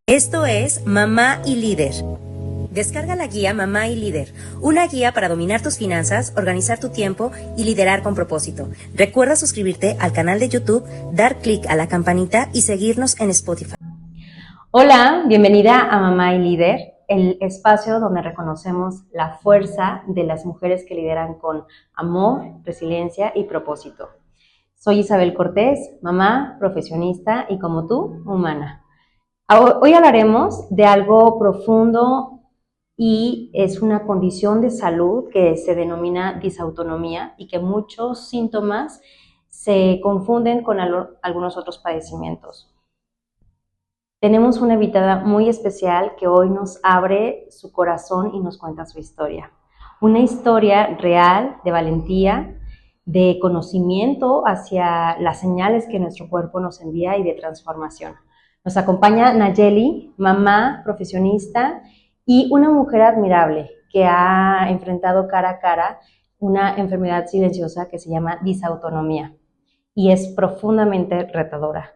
Esto es Mamá y Líder. Descarga la guía Mamá y Líder, una guía para dominar tus finanzas, organizar tu tiempo y liderar con propósito. Recuerda suscribirte al canal de YouTube, dar clic a la campanita y seguirnos en Spotify. Hola, bienvenida a Mamá y Líder, el espacio donde reconocemos la fuerza de las mujeres que lideran con amor, resiliencia y propósito. Soy Isabel Cortés, mamá, profesionista y como tú, humana. Hoy hablaremos de algo profundo y es una condición de salud que se denomina disautonomía y que muchos síntomas se confunden con algunos otros padecimientos. Tenemos una invitada muy especial que hoy nos abre su corazón y nos cuenta su historia. Una historia real de valentía, de conocimiento hacia las señales que nuestro cuerpo nos envía y de transformación. Nos acompaña Nayeli, mamá, profesionista y una mujer admirable que ha enfrentado cara a cara una enfermedad silenciosa que se llama disautonomía y es profundamente retadora.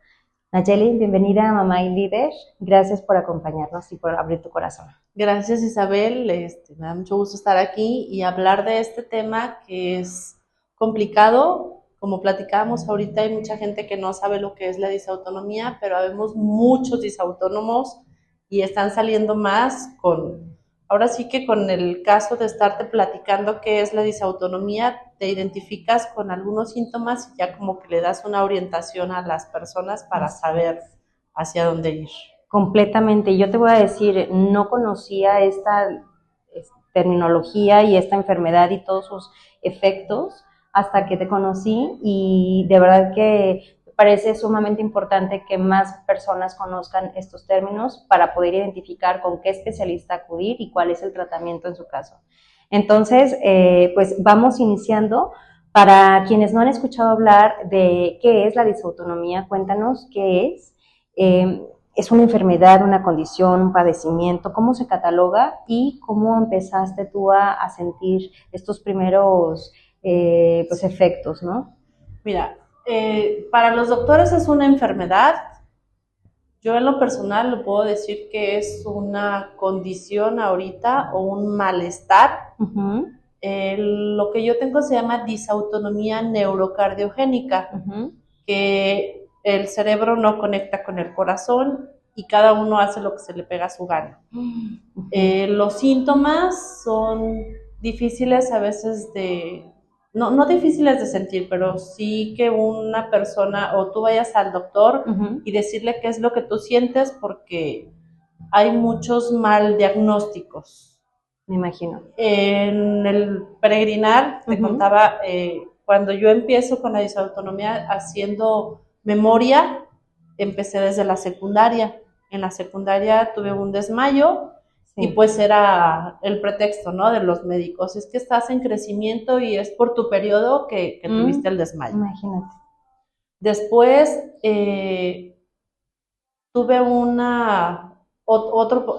Nayeli, bienvenida a Mamá y Líder. Gracias por acompañarnos y por abrir tu corazón. Gracias, Isabel. Me da mucho gusto estar aquí y hablar de este tema que es complicado. Como platicábamos ahorita, hay mucha gente que no sabe lo que es la disautonomía, pero habemos muchos disautónomos y están saliendo más ahora sí que con el caso de estarte platicando qué es la disautonomía, te identificas con algunos síntomas y ya como que le das una orientación a las personas para saber hacia dónde ir. Completamente. Yo te voy a decir, no conocía esta terminología y esta enfermedad y todos sus efectos hasta que te conocí y de verdad que me parece sumamente importante que más personas conozcan estos términos para poder identificar con qué especialista acudir y cuál es el tratamiento en su caso. Entonces, pues vamos iniciando. Para quienes no han escuchado hablar de qué es la disautonomía, cuéntanos qué es. ¿Es una enfermedad, una condición, un padecimiento? ¿Cómo se cataloga y cómo empezaste tú a sentir estos primeros pues efectos, ¿no? Mira, para los doctores es una enfermedad. Yo en lo personal lo puedo decir que es una condición ahorita o un malestar. Uh-huh. Lo que yo tengo se llama disautonomía neurocardiogénica, que el cerebro no conecta con el corazón y cada uno hace lo que se le pega a su gana. Los síntomas son difíciles a veces no difíciles de sentir, pero sí que una persona o tú vayas al doctor y decirle qué es lo que tú sientes, porque hay muchos mal diagnósticos. Me imagino. En el peregrinar te contaba, cuando yo empiezo con la disautonomía haciendo memoria, empecé desde la secundaria. En la secundaria tuve un desmayo. Sí. Y pues era el pretexto, ¿no?, de los médicos. Es que estás en crecimiento y es por tu periodo que tuviste el desmayo. Imagínate. Después tuve otro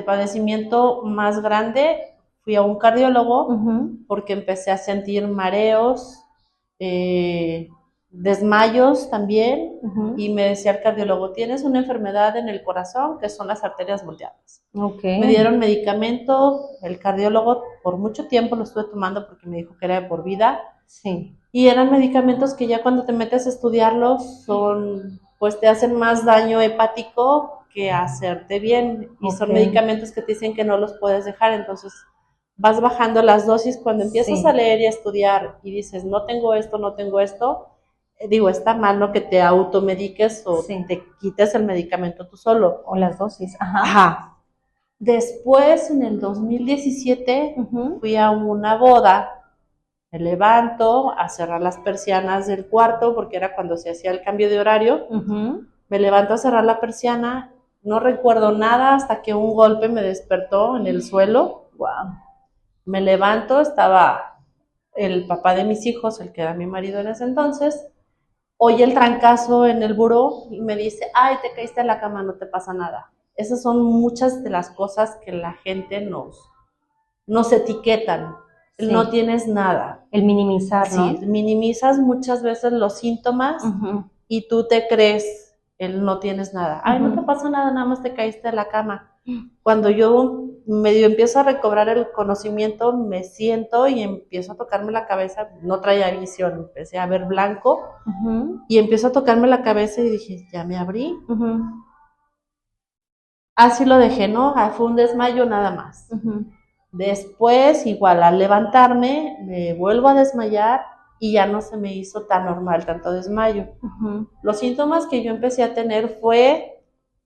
padecimiento más grande. Fui a un cardiólogo porque empecé a sentir mareos, desmayos también, y me decía el cardiólogo, tienes una enfermedad en el corazón que son las arterias volteadas. Okay. Me dieron medicamento, el cardiólogo por mucho tiempo lo estuve tomando porque me dijo que era de por vida. Sí. Y eran medicamentos que ya cuando te metes a estudiarlos pues te hacen más daño hepático que hacerte bien. Y son medicamentos que te dicen que no los puedes dejar, entonces vas bajando las dosis. Cuando empiezas a leer y a estudiar y dices, no tengo esto, digo, está mal, ¿no?, que te automediques o te quites el medicamento tú solo. O las dosis, Ajá. Después, en el 2017, fui a una boda. Me levanto a cerrar las persianas del cuarto, porque era cuando se hacía el cambio de horario. Me levanto a cerrar la persiana, no recuerdo nada hasta que un golpe me despertó en el suelo. Wow. Me levanto, estaba el papá de mis hijos, el que era mi marido en ese entonces. Oye el trancazo en el buró y me dice, ay, te caíste en la cama, no te pasa nada. Esas son muchas de las cosas que la gente nos etiquetan. Sí. No tienes nada. El minimizar, ¿no? Sí, minimizas muchas veces los síntomas y tú te crees el no tienes nada. Ay, no te pasa nada, nada más te caíste de la cama. Cuando yo medio empiezo a recobrar el conocimiento, me siento y empiezo a tocarme la cabeza, no traía visión, empecé a ver blanco y empiezo a tocarme la cabeza y dije, ya me abrí. Así lo dejé, ¿no? Fue un desmayo nada más. Después, igual, al levantarme, me vuelvo a desmayar y ya no se me hizo tan normal tanto desmayo. Los síntomas que yo empecé a tener fue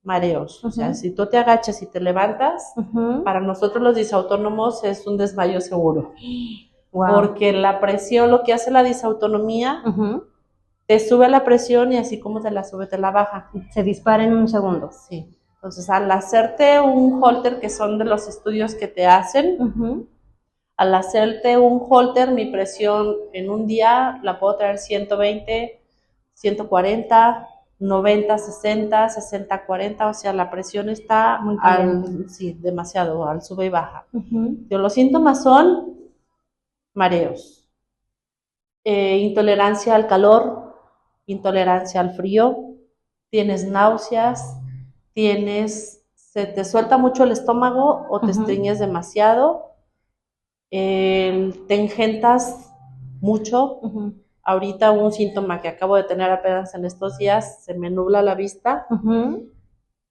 mareos. O sea, si tú te agachas y te levantas, para nosotros los disautónomos es un desmayo seguro. Wow. Porque la presión, lo que hace la disautonomía, te sube la presión y así como te la sube, te la baja. Se dispara en un segundo. Sí. Entonces, al hacerte un holter, que son de los estudios que te hacen, al hacerte un holter, mi presión en un día la puedo traer 120, 140, 90, 60, 60, 40, o sea, la presión está sí, demasiado, al sube y baja. Los síntomas son mareos, intolerancia al calor, intolerancia al frío, tienes náuseas, se te suelta mucho el estómago o te estreñes demasiado, te engentas mucho. Ahorita un síntoma que acabo de tener apenas en estos días, se me nubla la vista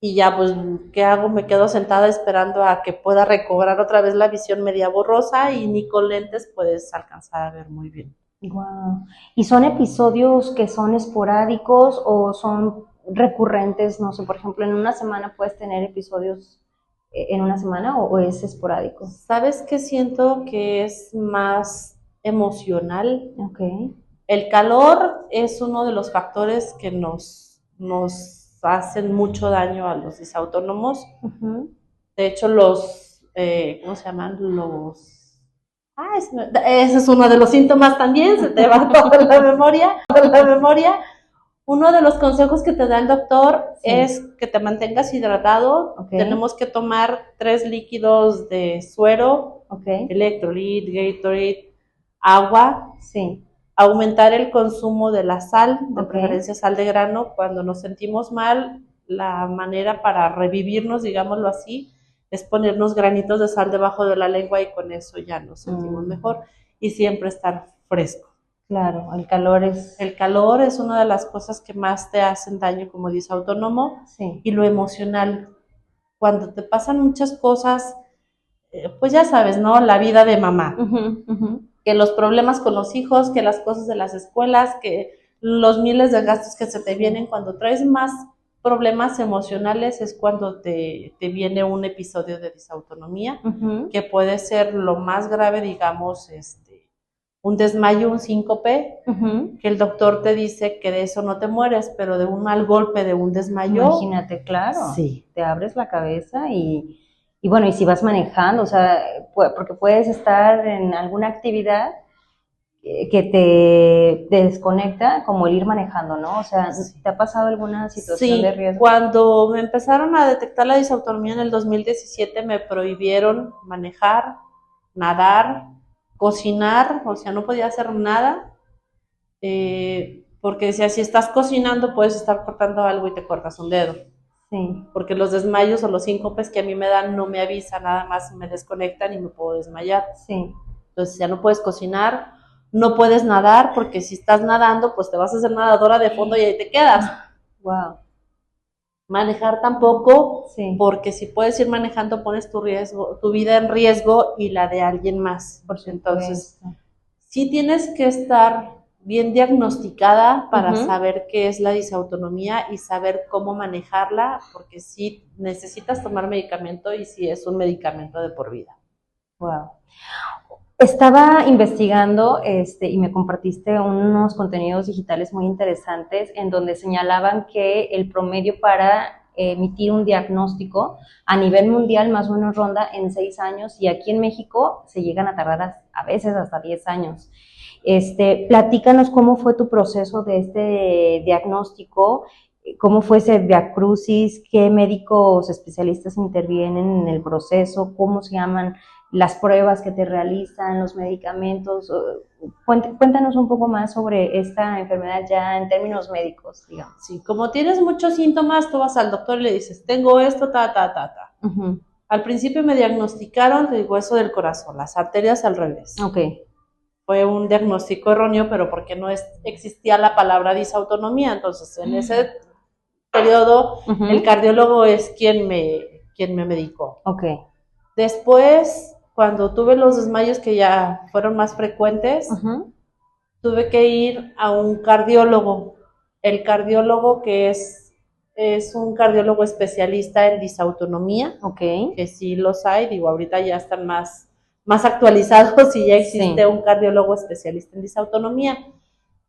y ya pues, ¿qué hago? Me quedo sentada esperando a que pueda recobrar otra vez la visión media borrosa y ni con lentes puedes alcanzar a ver muy bien. Wow. ¿Y son episodios que son esporádicos o son recurrentes? No sé, por ejemplo, en una semana puedes tener episodios en una semana o es esporádico. ¿Sabes qué siento? Que es más emocional. Okay. El calor es uno de los factores que nos hacen mucho daño a los disautónomos. De hecho, ¿cómo se llaman? Ese es uno de los síntomas también, se te va toda la memoria. Uno de los consejos que te da el doctor es que te mantengas hidratado. Tenemos que tomar 3 líquidos de suero, Electrolit, Gatorade, agua. Aumentar el consumo de la sal, de preferencia sal de grano. Cuando nos sentimos mal, la manera para revivirnos, digámoslo así, es ponernos granitos de sal debajo de la lengua y con eso ya nos sentimos mejor. Y siempre estar fresco. Claro, el calor es una de las cosas que más te hacen daño como disautónomo. Y lo emocional. Cuando te pasan muchas cosas, pues ya sabes, ¿no? La vida de mamá. Que los problemas con los hijos, que las cosas de las escuelas, que los miles de gastos que se te vienen. Cuando traes más problemas emocionales es cuando te viene un episodio de disautonomía, que puede ser lo más grave, digamos, un desmayo, un síncope, que el doctor te dice que de eso no te mueres, pero de un mal golpe, de un desmayo. Imagínate, claro. Sí. Te abres la cabeza y bueno, y si vas manejando, o sea, porque puedes estar en alguna actividad que te desconecta, como el ir manejando, ¿no? O sea, ¿te ha pasado alguna situación de riesgo? Cuando me empezaron a detectar la disautonomía en el 2017, me prohibieron manejar, nadar, cocinar, o sea, no podía hacer nada, porque decía, si estás cocinando puedes estar cortando algo y te cortas un dedo. Porque los desmayos o los síncopes que a mí me dan no me avisan, nada más me desconectan y me puedo desmayar. Entonces ya no puedes cocinar, no puedes nadar, porque si estás nadando, pues te vas a hacer nadadora de fondo y ahí te quedas. Wow. Manejar tampoco, porque si puedes ir manejando pones tu vida en riesgo y la de alguien más. Entonces, sí tienes que estar bien diagnosticada para saber qué es la disautonomía y saber cómo manejarla, porque sí necesitas tomar medicamento y sí es un medicamento de por vida. Wow. Estaba investigando y me compartiste unos contenidos digitales muy interesantes en donde señalaban que el promedio para emitir un diagnóstico a nivel mundial más o menos ronda en 6 años y aquí en México se llegan a tardar a veces hasta 10 años. Platícanos cómo fue tu proceso de este diagnóstico, cómo fue ese viacrucis, qué médicos especialistas intervienen en el proceso, cómo se llaman las pruebas que te realizan, los medicamentos. Cuéntanos un poco más sobre esta enfermedad ya en términos médicos, digamos. Sí, como tienes muchos síntomas, tú vas al doctor y le dices, tengo esto, ta. Uh-huh. Al principio me diagnosticaron, te digo, eso del corazón, las arterias al revés. Ok. Fue un diagnóstico erróneo, pero porque no existía la palabra disautonomía. Entonces, en ese periodo, Uh-huh. el cardiólogo es quien me medicó. Ok. Después, cuando tuve los desmayos que ya fueron más frecuentes, Uh-huh. tuve que ir a un cardiólogo. El cardiólogo que es un cardiólogo especialista en disautonomía, Ok. que sí los hay, digo, ahorita ya están más actualizados y ya existe Sí. un cardiólogo especialista en disautonomía.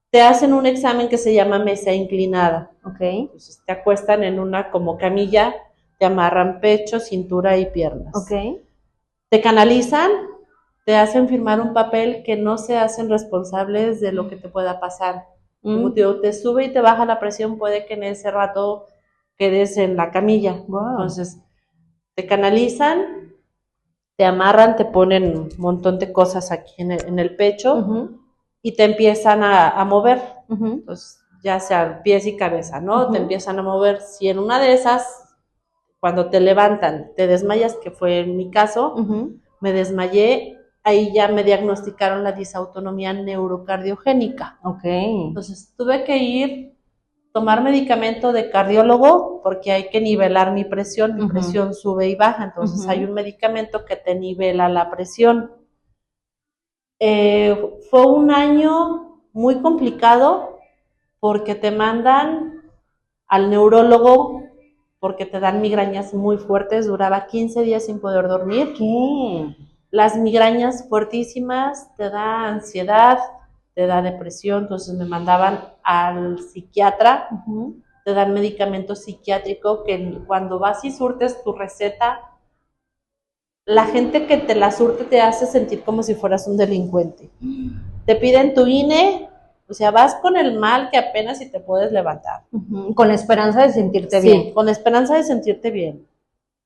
Te hacen un examen que se llama mesa inclinada. Ok. Entonces te acuestan en una como camilla, te amarran pecho, cintura y piernas. Ok. Te canalizan, te hacen firmar un papel que no se hacen responsables de lo que te pueda pasar. Como te sube y te baja la presión, puede que en ese rato quedes en la camilla. Wow. Entonces, te canalizan, te amarran, te ponen un montón de cosas aquí en el pecho Uh-huh. y te empiezan a mover. Uh-huh. Entonces, ya sea pies y cabeza, ¿no? Uh-huh. Te empiezan a mover. Si en una de esas, cuando te levantan, te desmayas, que fue en mi caso, Uh-huh. me desmayé, ahí ya me diagnosticaron la disautonomía neurocardiogénica. Ok. Entonces tuve que ir, tomar medicamento de cardiólogo porque hay que nivelar mi Uh-huh. presión sube y baja, entonces Uh-huh. hay un medicamento que te nivela la presión. Fue un año muy complicado porque te mandan al neurólogo porque te dan migrañas muy fuertes, duraba 15 días sin poder dormir. ¿Qué? Las migrañas fuertísimas, te da ansiedad, te da depresión, entonces me mandaban al psiquiatra, Uh-huh. te dan medicamento psiquiátrico que cuando vas y surtes tu receta, la gente que te la surte te hace sentir como si fueras un delincuente. Te piden tu INE, o sea, vas con el mal que apenas si te puedes levantar. Uh-huh. Con esperanza de sentirte Sí, bien. con esperanza de sentirte bien.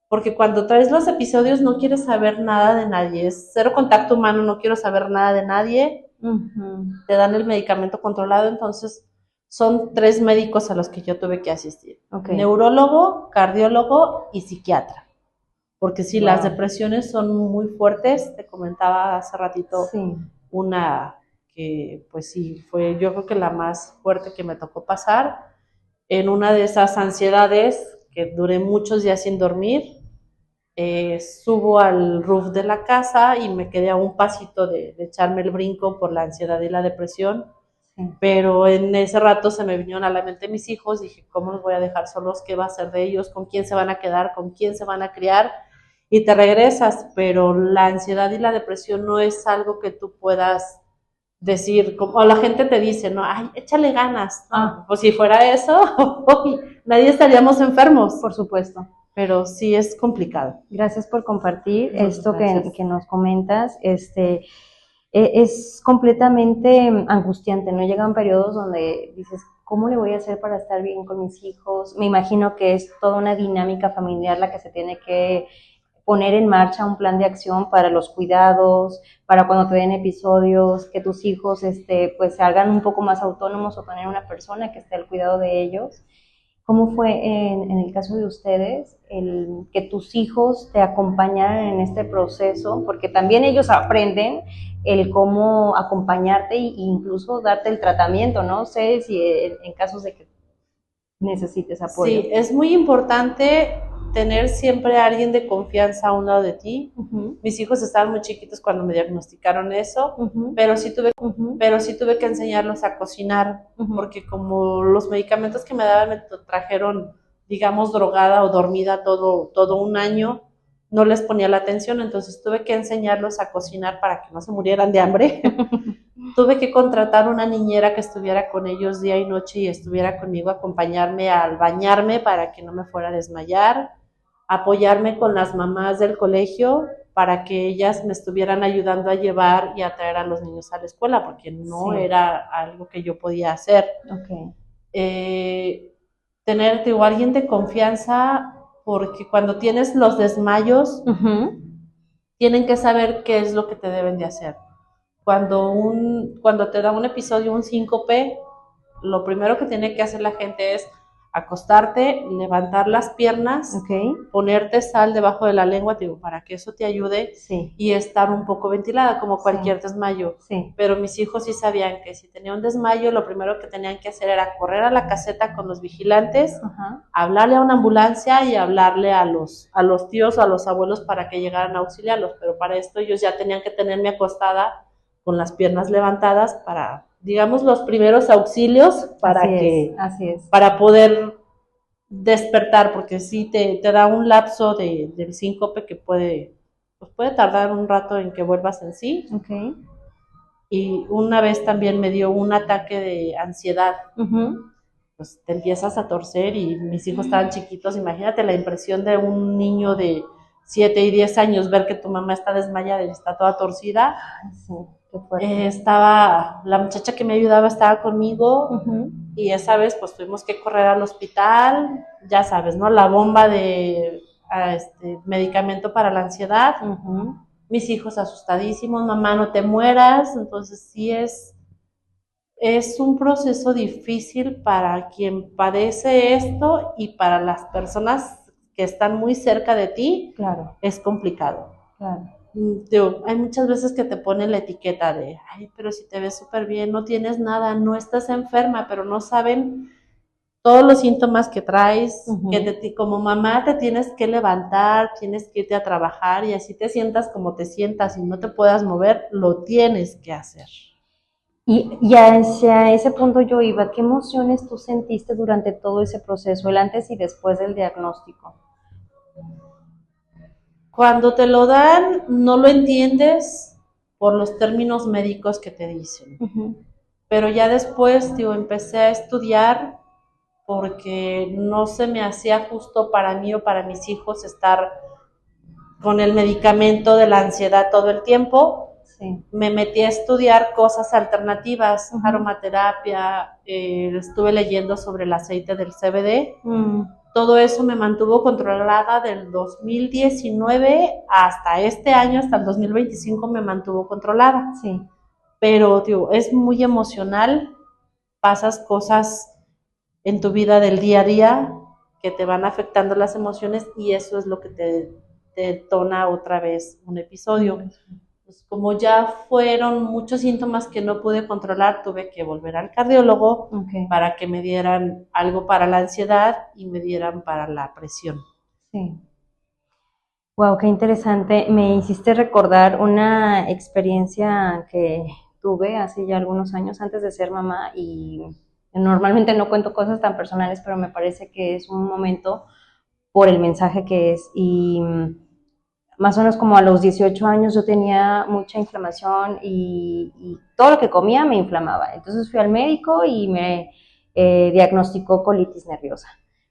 Porque cuando traes los episodios no quieres saber nada de nadie, es cero contacto humano, no quiero saber nada de nadie, Uh-huh. te dan el medicamento controlado, entonces son 3 médicos a los que yo tuve que asistir, Okay. Neurólogo, cardiólogo y psiquiatra, porque sí, Wow. Las depresiones son muy fuertes, te comentaba hace ratito Sí. una que pues sí, fue yo creo que la más fuerte que me tocó pasar, en una de esas ansiedades que duré muchos días sin dormir, subo al roof de la casa y me quedé a un pasito de echarme el brinco por la ansiedad y la depresión, sí. Pero en ese rato se me vinieron a la mente mis hijos, dije, ¿cómo los voy a dejar solos? ¿Qué va a ser de ellos? ¿Con quién se van a quedar? ¿Con quién se van a criar? Y te regresas, pero la ansiedad y la depresión no es algo que tú puedas decir, como la gente te dice, no, ay, échale ganas, ¿no? Pues si fuera eso, nadie estaríamos enfermos. Por supuesto. Pero sí es complicado. Gracias por compartir esto que nos comentas. Es completamente angustiante, ¿no? Llegan periodos donde dices, ¿cómo le voy a hacer para estar bien con mis hijos? Me imagino que es toda una dinámica familiar la que se tiene que poner en marcha, un plan de acción para los cuidados, para cuando te den episodios, que tus hijos pues se hagan un poco más autónomos o tener una persona que esté al cuidado de ellos. ¿Cómo fue en el caso de ustedes el que tus hijos te acompañaran en este proceso? Porque también ellos aprenden el cómo acompañarte e incluso darte el tratamiento, ¿no? Sé si en casos de que necesites apoyo. Sí, es muy importante tener siempre a alguien de confianza a un lado de ti. Uh-huh. Mis hijos estaban muy chiquitos cuando me diagnosticaron eso, uh-huh. pero sí tuve que enseñarlos a cocinar, uh-huh. porque como los medicamentos que me daban me trajeron, digamos, drogada o dormida todo un año, no les ponía la atención, entonces tuve que enseñarlos a cocinar para que no se murieran de hambre. Tuve que contratar una niñera que estuviera con ellos día y noche y estuviera conmigo a acompañarme al bañarme para que no me fuera a desmayar, apoyarme con las mamás del colegio para que ellas me estuvieran ayudando a llevar y a traer a los niños a la escuela, porque no era algo que yo podía hacer. Okay. Tener, digo, alguien de confianza, porque cuando tienes los desmayos, uh-huh. tienen que saber qué es lo que te deben de hacer. Cuando te da un episodio, un síncope, lo primero que tiene que hacer la gente es acostarte, levantar las piernas, Ok. ponerte sal debajo de la lengua, digo, para que eso te ayude Sí, y estar un poco ventilada, como Sí. cualquier desmayo. sí. Pero mis hijos sí sabían que si tenía un desmayo, lo primero que tenían que hacer era correr a la caseta con los vigilantes, Ajá. hablarle a una ambulancia y hablarle a los tíos o a los abuelos para que llegaran a auxiliarlos. Pero para esto ellos ya tenían que tenerme acostada con las piernas levantadas para, digamos, los primeros auxilios Así es. para poder despertar, porque sí te da un lapso del síncope que puede tardar un rato en que vuelvas en sí. Ok. Y una vez también me dio un ataque de ansiedad. Ujú. Pues te empiezas a torcer y mis hijos estaban chiquitos. Imagínate la impresión de un niño de 7 y 10 años ver que tu mamá está desmayada y está toda torcida. Ay, sí, qué fuerte. La muchacha que me ayudaba estaba conmigo. Ujú. Y esa vez pues tuvimos que correr al hospital, ya sabes, ¿no? La bomba de medicamento para la ansiedad. Ujú. Mis hijos asustadísimos, mamá, no te mueras. Entonces sí es un proceso difícil para quien padece esto y para las personas que están muy cerca de ti, Claro, es complicado. claro. Hay muchas veces que te ponen la etiqueta de, ay, pero si te ves súper bien, no tienes nada, no estás enferma, pero no saben todos los síntomas que traes, Ujú. que como mamá te tienes que levantar, tienes que irte a trabajar y así te sientas como te sientas y no te puedas mover, lo tienes que hacer. Y hacia ese punto yo iba, ¿qué emociones tú sentiste durante todo ese proceso, el antes y después del diagnóstico? Cuando te lo dan, no lo entiendes por los términos médicos que te dicen. Ujú. Pero ya después, empecé a estudiar porque no se me hacía justo para mí o para mis hijos estar con el medicamento de la ansiedad todo el tiempo. Sí. Me metí a estudiar cosas alternativas, Ujú. aromaterapia, estuve leyendo sobre el aceite del CBD. Mm. Todo eso me mantuvo controlada del 2019 hasta este año, hasta el 2025 me mantuvo controlada. Sí. Pero, es muy emocional, pasas cosas en tu vida del día a día que te van afectando las emociones y eso es lo que te detona otra vez un episodio. Pues como ya fueron muchos síntomas que no pude controlar, tuve que volver al cardiólogo Okay. para que me dieran algo para la ansiedad y me dieran para la presión. Sí. Wow, qué interesante. Me hiciste recordar una experiencia que tuve hace ya algunos años antes de ser mamá y normalmente no cuento cosas tan personales, pero me parece que es un momento por el mensaje que es y más o menos como a los 18 años yo tenía mucha inflamación y todo lo que comía me inflamaba. Entonces fui al médico y me diagnosticó colitis nerviosa.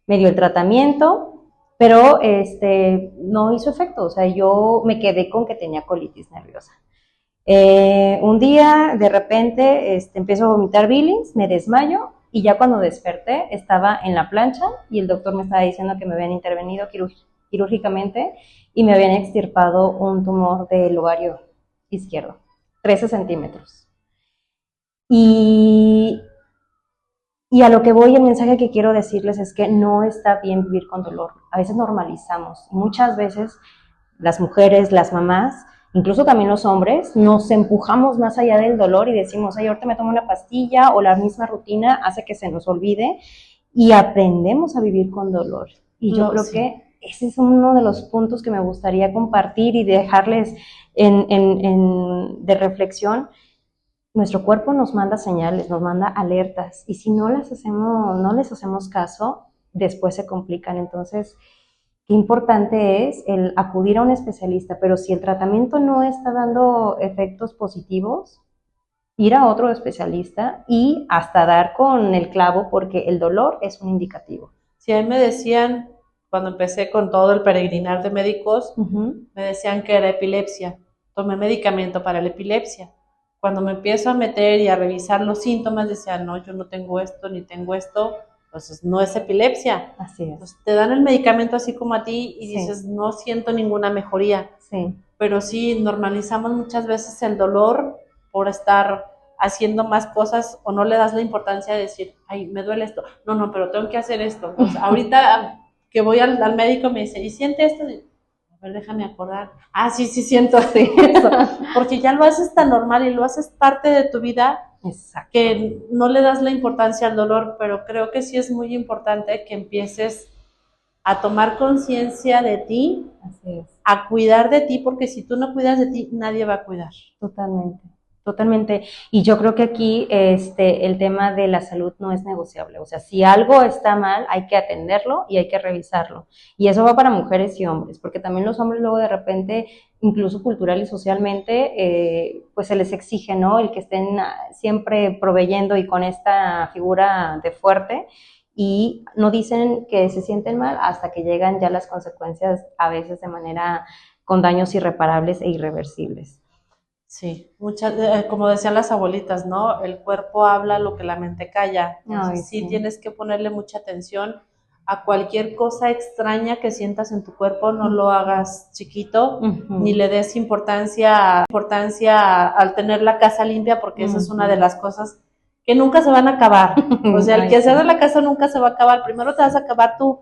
Me dio el tratamiento, pero no hizo efecto, o sea, yo me quedé con que tenía colitis nerviosa. Un día, de repente, empiezo a vomitar bilis, me desmayo y ya cuando desperté estaba en la plancha y el doctor me estaba diciendo que me habían intervenido quirúrgicamente y me habían extirpado un tumor del ovario izquierdo, 13 centímetros. Y a lo que voy, el mensaje que quiero decirles es que no está bien vivir con dolor. A veces normalizamos. Muchas veces las mujeres, las mamás, incluso también los hombres, nos empujamos más allá del dolor y decimos, ay, ahorita me tomo una pastilla o la misma rutina hace que se nos olvide y aprendemos a vivir con dolor. Y yo creo que ese es uno de los puntos que me gustaría compartir y dejarles de reflexión. Nuestro cuerpo nos manda señales, nos manda alertas y si no les hacemos caso, después se complican. Entonces, qué importante es el acudir a un especialista, pero si el tratamiento no está dando efectos positivos, ir a otro especialista y hasta dar con el clavo porque el dolor es un indicativo. Sí, a mí me decían, cuando empecé con todo el peregrinar de médicos, me decían que era epilepsia. Tomé medicamento para la epilepsia. Cuando me empiezo a meter y a revisar los síntomas, decían, no, yo no tengo esto, ni tengo esto, entonces no es epilepsia. Así es. Entonces, te dan el medicamento así como a ti y dices, no siento ninguna mejoría. Sí. pero sí normalizamos muchas veces el dolor por estar haciendo más cosas o no le das la importancia de decir, ay, me duele esto, no, pero tengo que hacer esto. Entonces, ahorita que voy al médico me dice, ¿y siente esto? A ver, déjame acordar. Ah, sí, siento así, eso. Porque ya lo haces tan normal y lo haces parte de tu vida. Exacto. Que no le das la importancia al dolor, pero creo que sí es muy importante que empieces a tomar conciencia de ti, así es, a cuidar de ti, porque si tú no cuidas de ti, nadie va a cuidar. Totalmente. Totalmente. Y yo creo que aquí el tema de la salud no es negociable. O sea, si algo está mal, hay que atenderlo y hay que revisarlo. Y eso va para mujeres y hombres, porque también los hombres luego de repente, incluso cultural y socialmente, pues se les exige, ¿no? El que estén siempre proveyendo y con esta figura de fuerte. Y no dicen que se sienten mal hasta que llegan ya las consecuencias, a veces de manera con daños irreparables e irreversibles. Sí, muchas, como decían las abuelitas, ¿no? El cuerpo habla lo que la mente calla. Entonces, sí tienes que ponerle mucha atención a cualquier cosa extraña que sientas en tu cuerpo, no lo hagas chiquito, ni le des importancia al tener la casa limpia, porque esa es una de las cosas que nunca se van a acabar. O sea, el quehacer de la casa nunca se va a acabar. Primero te vas a acabar tú,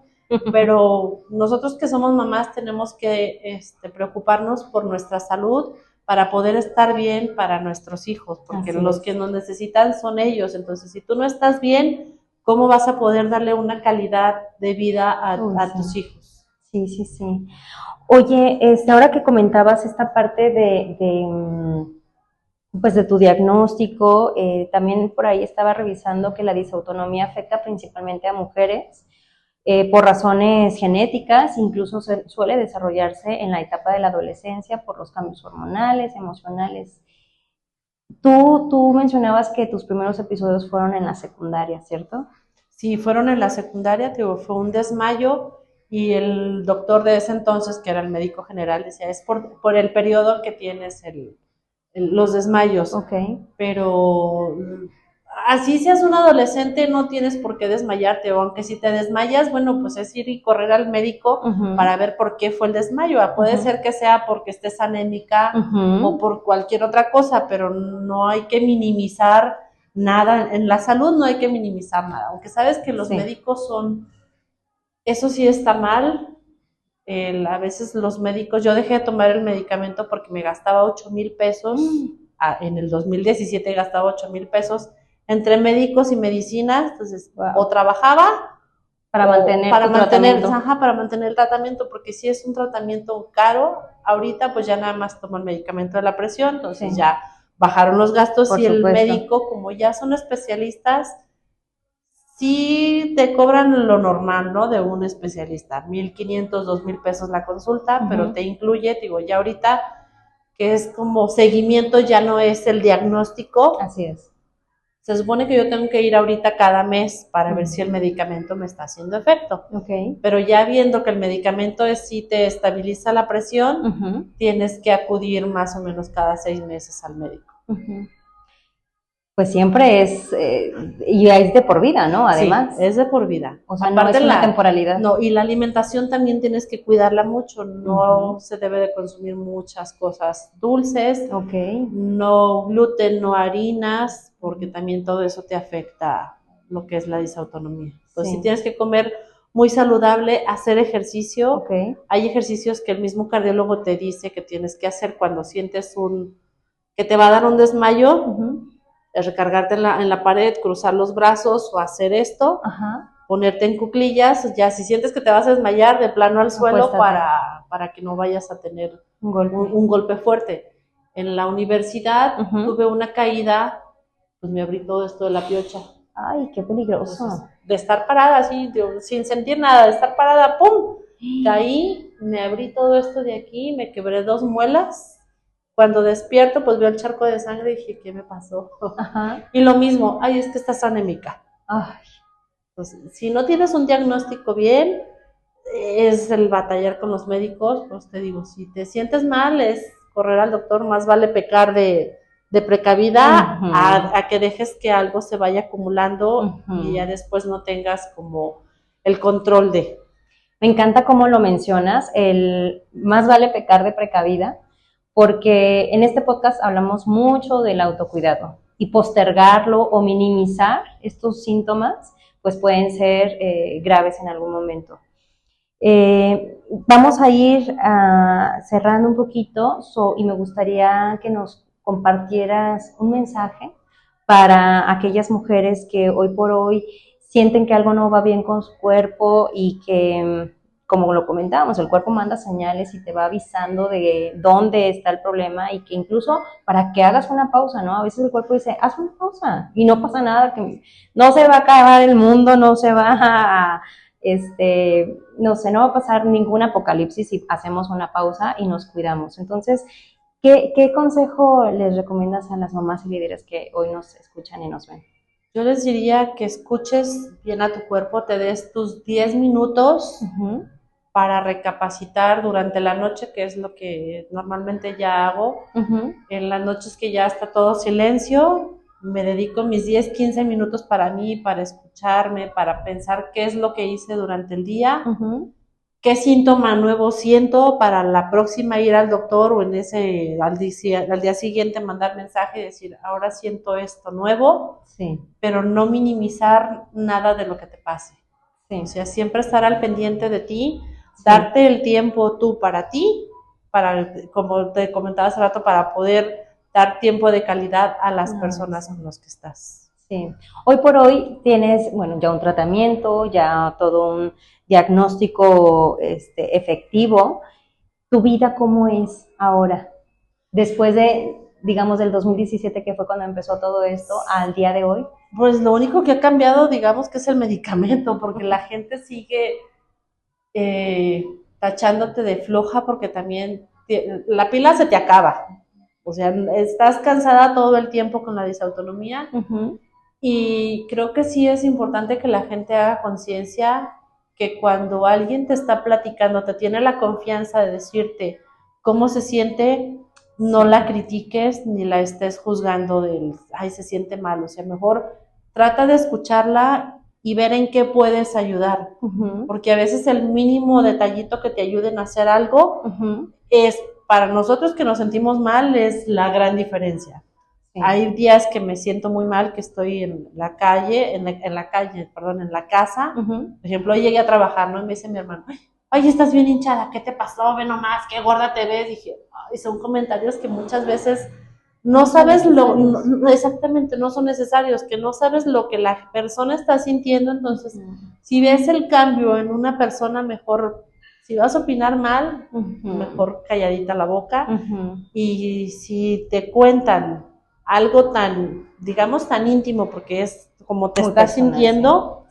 pero nosotros que somos mamás tenemos que preocuparnos por nuestra salud, para poder estar bien para nuestros hijos, porque los que nos necesitan son ellos. Entonces, si tú no estás bien, ¿cómo vas a poder darle una calidad de vida a tus hijos? Sí. Oye, ahora que comentabas esta parte pues de tu diagnóstico, también por ahí estaba revisando que la disautonomía afecta principalmente a mujeres, por razones genéticas, incluso suele desarrollarse en la etapa de la adolescencia por los cambios hormonales, emocionales. Tú mencionabas que tus primeros episodios fueron en la secundaria, ¿cierto? Sí, fueron en la secundaria, fue un desmayo y el doctor de ese entonces, que era el médico general, decía, es por el periodo que tienes los desmayos. Okay. Pero así seas un adolescente, no tienes por qué desmayarte, o aunque si te desmayas, bueno, pues es ir y correr al médico para ver por qué fue el desmayo. Puede ser que sea porque estés anémica o por cualquier otra cosa, pero no hay que minimizar nada. En la salud no hay que minimizar nada, aunque sabes que los médicos eso sí está mal. A veces los médicos, yo dejé de tomar el medicamento porque me gastaba 8,000 pesos, en el 2017 gastaba 8,000 pesos entre médicos y medicinas, entonces o trabajaba para mantener el tratamiento, porque si es un tratamiento caro, ahorita pues ya nada más tomo el medicamento de la presión, entonces ya bajaron los gastos. Por supuesto. El médico, como ya son especialistas, sí te cobran lo normal, ¿no? De un especialista, 1,500, 2,000 pesos la consulta, pero te incluye, digo, ya ahorita que es como seguimiento, ya no es el diagnóstico. Así es. Se supone que yo tengo que ir ahorita cada mes para ver si el medicamento me está haciendo efecto. Pero ya viendo que el medicamento sí te estabiliza la presión, tienes que acudir más o menos cada 6 meses al médico. Pues siempre y es de por vida, ¿no? Además. Sí, es de por vida. O sea, aparte no es una temporalidad. No, y la alimentación también tienes que cuidarla mucho. No se debe de consumir muchas cosas dulces. No gluten, no harinas, porque también todo eso te afecta lo que es la disautonomía. Entonces, si tienes que comer muy saludable, hacer ejercicio. Hay ejercicios que el mismo cardiólogo te dice que tienes que hacer cuando sientes que te va a dar un desmayo. Recargarte en la pared, cruzar los brazos o hacer esto, ponerte en cuclillas, ya si sientes que te vas a desmayar, de plano al suelo para que no vayas a tener un golpe fuerte. En la universidad tuve una caída, pues me abrí todo esto de la piocha. Ay, qué peligroso. Entonces, de estar parada así, sin sentir nada, de estar parada, ¡pum! Caí, me abrí todo esto de aquí, me quebré 2 muelas. Cuando despierto, pues veo el charco de sangre y dije, ¿qué me pasó? Y lo mismo, ay, es que estás anémica. Entonces, si no tienes un diagnóstico bien, es el batallar con los médicos. Pues te digo, si te sientes mal, es correr al doctor, más vale pecar de precavida a que dejes que algo se vaya acumulando y ya después no tengas como el control de. Me encanta cómo lo mencionas, el más vale pecar de precavida, porque en este podcast hablamos mucho del autocuidado y postergarlo o minimizar estos síntomas, pues pueden ser graves en algún momento. Vamos a ir cerrando un poquito y me gustaría que nos compartieras un mensaje para aquellas mujeres que hoy por hoy sienten que algo no va bien con su cuerpo y que, como lo comentábamos, el cuerpo manda señales y te va avisando de dónde está el problema y que incluso para que hagas una pausa, ¿no? A veces el cuerpo dice, haz una pausa y no pasa nada, que no se va a acabar el mundo, no se va a no sé, no va a pasar ningún apocalipsis si hacemos una pausa y nos cuidamos. Entonces, ¿qué consejo les recomiendas a las mamás y líderes que hoy nos escuchan y nos ven? Yo les diría que escuches bien a tu cuerpo, te des tus 10 minutos para recapacitar durante la noche, que es lo que normalmente ya hago. En las noches que ya está todo silencio, me dedico mis 10, 15 minutos para mí, para escucharme, para pensar qué es lo que hice durante el día, qué síntoma nuevo siento para la próxima ir al doctor o al día siguiente mandar mensaje y decir, ahora siento esto nuevo, sí, pero no minimizar nada de lo que te pase. Sí. O sea, siempre estar al pendiente de ti, sí, darte el tiempo tú para ti, como te comentaba hace rato, para poder dar tiempo de calidad a las personas con las que estás. Sí. Hoy por hoy tienes, bueno, ya un tratamiento, ya todo un diagnóstico efectivo. ¿Tu vida cómo es ahora? Después de, digamos, del 2017, que fue cuando empezó todo esto, al día de hoy. Pues lo único que ha cambiado, digamos, que es el medicamento, porque la gente sigue tachándote de floja porque también la pila se te acaba. O sea, estás cansada todo el tiempo con la disautonomía y creo que sí es importante que la gente haga conciencia que cuando alguien te está platicando, te tiene la confianza de decirte cómo se siente, no la critiques ni la estés juzgando del, ay, se siente mal. O sea, mejor trata de escucharla y ver en qué puedes ayudar. Porque a veces el mínimo detallito que te ayuden a hacer algo es, para nosotros que nos sentimos mal, es la gran diferencia. Sí. Hay días que me siento muy mal, que estoy en la calle, en la casa. Por ejemplo, hoy llegué a trabajar, ¿no? Y me dice mi hermano, ay, estás bien hinchada, ¿qué te pasó? Ve nomás, qué gorda te ves. Dije, ay, son comentarios que muchas veces no sabes exactamente, no son necesarios, que no sabes lo que la persona está sintiendo. Entonces, si ves el cambio en una persona, mejor, si vas a opinar mal, mejor calladita la boca. Y si te cuentan algo tan, digamos, tan íntimo, porque es como te estás sintiendo,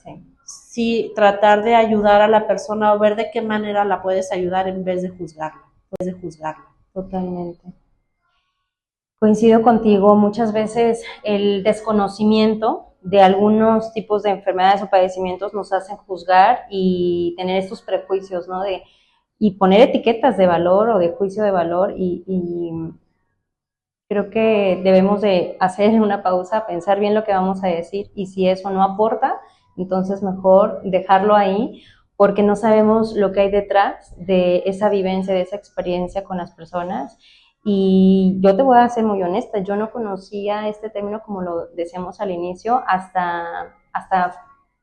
sí, tratar de ayudar a la persona o ver de qué manera la puedes ayudar en vez de juzgarla. Totalmente. Coincido contigo, muchas veces el desconocimiento de algunos tipos de enfermedades o padecimientos nos hacen juzgar y tener estos prejuicios, ¿no? Y poner etiquetas de valor o de juicio de valor y creo que debemos de hacer una pausa, pensar bien lo que vamos a decir y si eso no aporta, entonces mejor dejarlo ahí porque no sabemos lo que hay detrás de esa vivencia, de esa experiencia con las personas. Y yo te voy a ser muy honesta, yo no conocía este término como lo decíamos al inicio, hasta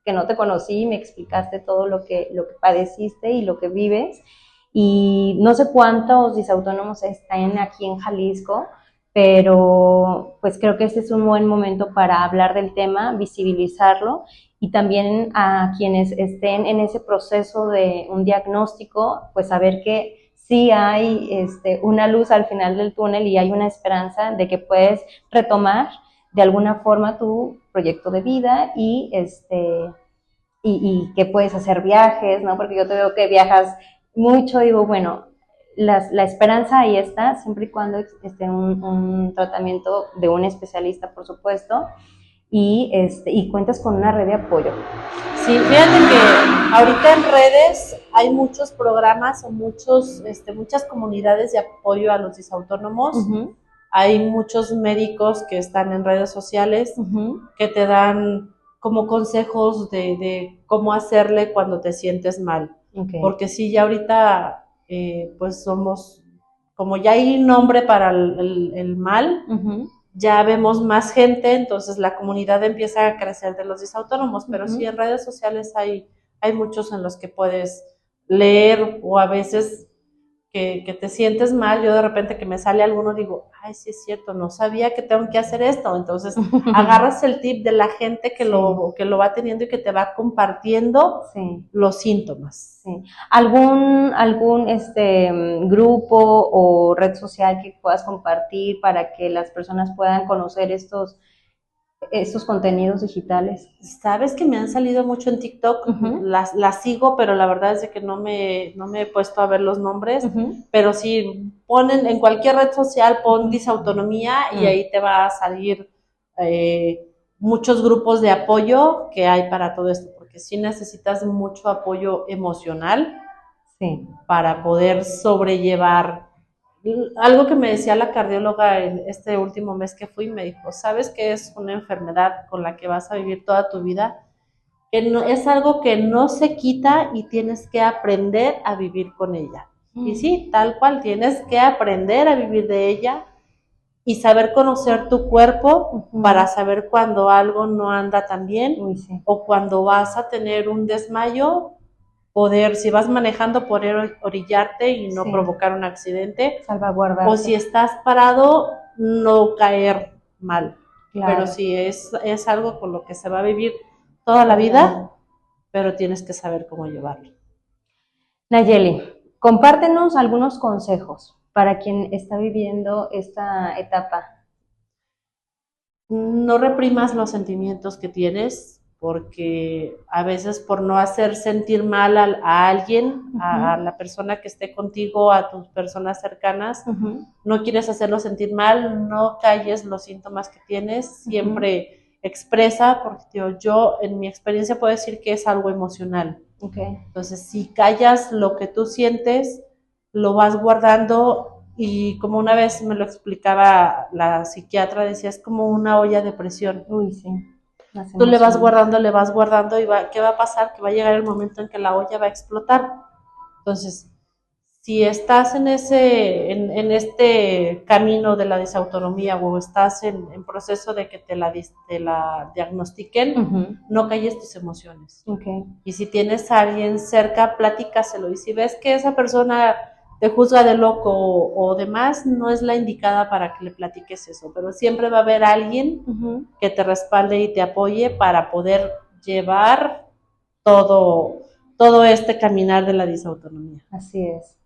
que no te conocí y me explicaste todo lo que padeciste y lo que vives. Y no sé cuántos disautónomos están aquí en Jalisco, pero pues creo que este es un buen momento para hablar del tema, visibilizarlo y también a quienes estén en ese proceso de un diagnóstico, pues saber que sí hay una luz al final del túnel y hay una esperanza de que puedes retomar de alguna forma tu proyecto de vida y que puedes hacer viajes, ¿no? Porque yo te veo que viajas mucho, digo, bueno, la esperanza ahí está, siempre y cuando esté un tratamiento de un especialista, por supuesto, y cuentas con una red de apoyo. Sí, fíjate que ahorita en redes hay muchos programas o muchas comunidades de apoyo a los disautónomos. Hay muchos médicos que están en redes sociales que te dan como consejos de cómo hacerle cuando te sientes mal. Porque sí, ya ahorita pues somos como ya hay nombre para el mal, ya vemos más gente, entonces la comunidad empieza a crecer de los disautónomos, pero sí en redes sociales hay muchos en los que puedes leer, o a veces que te sientes mal. Yo de repente que me sale alguno digo, ay, sí es cierto, no sabía que tengo que hacer esto. Entonces agarras el tip de la gente que lo va teniendo y que te va compartiendo los síntomas. Sí. ¿Algún grupo o red social que puedas compartir para que las personas puedan conocer estos contenidos digitales? Sabes que me han salido mucho en TikTok, las sigo, pero la verdad es de que no me he puesto a ver los nombres, pero si ponen en cualquier red social, pon disautonomía y ahí te va a salir muchos grupos de apoyo que hay para todo esto, porque sí necesitas mucho apoyo emocional para poder sobrellevar. Algo que me decía la cardióloga en este último mes que fui, me dijo, ¿sabes que es una enfermedad con la que vas a vivir toda tu vida? Que no, es algo que no se quita y tienes que aprender a vivir con ella. Y sí, tal cual, tienes que aprender a vivir de ella y saber conocer tu cuerpo para saber cuando algo no anda tan bien o cuando vas a tener un desmayo, poder, si vas manejando, poder orillarte y no provocar un accidente. Salvaguardarte. O si estás parado, no caer mal. Claro. Pero sí, es algo con lo que se va a vivir toda la vida, pero tienes que saber cómo llevarlo. Nayeli, compártenos algunos consejos para quien está viviendo esta etapa. No reprimas los sentimientos que tienes, porque a veces por no hacer sentir mal a alguien, a la persona que esté contigo, a tus personas cercanas, no quieres hacerlo sentir mal, no calles los síntomas que tienes, siempre expresa, porque yo en mi experiencia puedo decir que es algo emocional. Entonces, si callas lo que tú sientes, lo vas guardando. Y como una vez me lo explicaba la psiquiatra, decía, es como una olla de presión. Tú le vas guardando, y ¿qué va a pasar? Que va a llegar el momento en que la olla va a explotar. Entonces, si estás en este camino de la disautonomía o estás en proceso de que te la diagnostiquen, no calles tus emociones. Y si tienes a alguien cerca, platícaselo. Y si ves que esa persona te juzga de loco o demás, no es la indicada para que le platiques eso, pero siempre va a haber alguien que te respalde y te apoye para poder llevar todo este caminar de la disautonomía. Así es.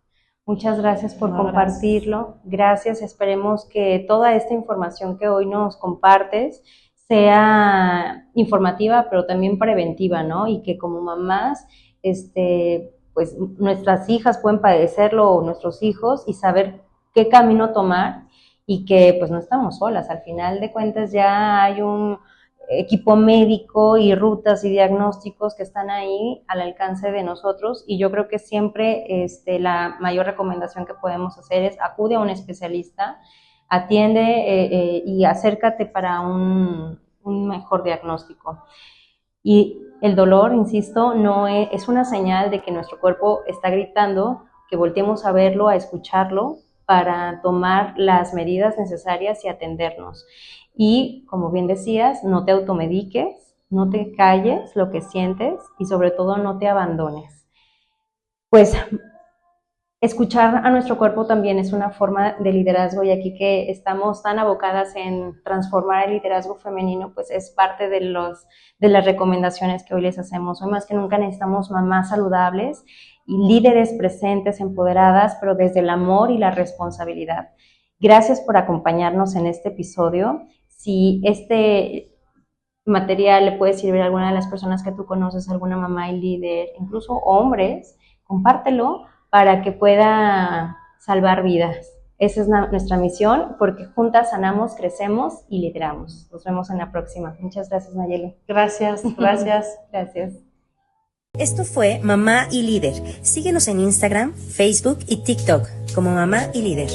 Muchas gracias por compartirlo. Gracias. Esperemos que toda esta información que hoy nos compartes sea informativa, pero también preventiva, ¿no? Y que como mamás, pues nuestras hijas pueden padecerlo o nuestros hijos y saber qué camino tomar y que pues no estamos solas. Al final de cuentas ya hay un equipo médico y rutas y diagnósticos que están ahí al alcance de nosotros y yo creo que siempre la mayor recomendación que podemos hacer es acude a un especialista, atiende y acércate para un mejor diagnóstico. Y el dolor, insisto, no es una señal de que nuestro cuerpo está gritando, que volteemos a verlo, a escucharlo, para tomar las medidas necesarias y atendernos. Y, como bien decías, no te automediques, no te calles lo que sientes y sobre todo no te abandones. Pues escuchar a nuestro cuerpo también es una forma de liderazgo y aquí que estamos tan abocadas en transformar el liderazgo femenino, pues es parte de las recomendaciones que hoy les hacemos. Hoy más que nunca necesitamos mamás saludables y líderes presentes, empoderadas, pero desde el amor y la responsabilidad. Gracias por acompañarnos en este episodio. Si este material le puede servir a alguna de las personas que tú conoces, alguna mamá y líder, incluso hombres, compártelo para que pueda salvar vidas. Esa es nuestra misión, porque juntas sanamos, crecemos y lideramos. Nos vemos en la próxima. Muchas gracias, Nayeli. Gracias. Gracias. Esto fue Mamá y Líder. Síguenos en Instagram, Facebook y TikTok como Mamá y Líder.